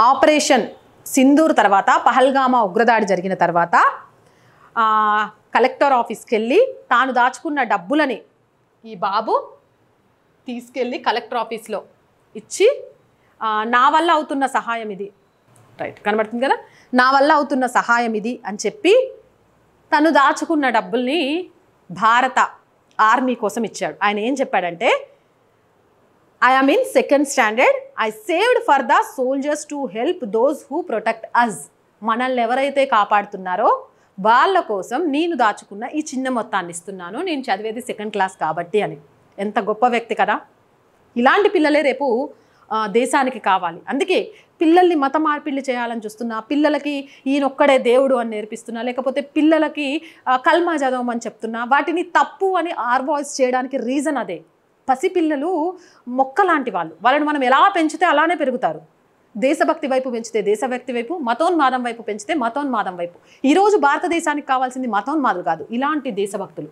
Operation Sindoor తర్వాత పహల్గామా ఉగ్రదాడి జరిగిన తర్వాత కలెక్టర్ ఆఫీస్కి వెళ్ళి తాను దాచుకున్న డబ్బులని ఈ బాబు తీసుకెళ్ళి కలెక్టర్ ఆఫీస్లో ఇచ్చి నా వల్ల అవుతున్న సహాయం ఇది, రైట్ కనబడుతుంది కదా, నా వల్ల అవుతున్న సహాయం ఇది అని చెప్పి తను దాచుకున్న డబ్బుల్ని భారత ఆర్మీ కోసం ఇచ్చాడు. ఆయన ఏం చెప్పాడంటే, I am in second standard. I saved for the soldiers to help those who protect us. మనల్ని ఎవరైతే కాపాడుతున్నారో వాళ్ళ కోసం నేను దాచుకున్న ఈ చిన్న మొత్తాన్ని ఇస్తున్నాను, నేను చదివేది సెకండ్ క్లాస్ కాబట్టి అని. ఎంత గొప్ప వ్యక్తి కదా. ఇలాంటి పిల్లలే రేపు దేశానికి కావాలి. అందుకే పిల్లల్ని మత మార్పిళ్ళు చేయాలని చూస్తున్నా, పిల్లలకి ఈయనొక్కడే దేవుడు అని నేర్పిస్తున్నా, లేకపోతే పిల్లలకి కల్మా చదవమని చెప్తున్నా, వాటిని తప్పు అని ఆర్వాయిస్ చేయడానికి రీజన్ అదే. పసిపిల్లలు మొక్క లాంటి వాళ్ళు, వాళ్ళని మనం ఎలా పెంచితే అలానే పెరుగుతారు. దేశభక్తి వైపు పెంచితే దేశభక్తి వైపు, మతోన్మాదం వైపు పెంచితే మతోన్మాదం వైపు. ఈరోజు భారతదేశానికి కావాల్సింది మతోన్మాదులు కాదు, ఇలాంటి దేశభక్తులు.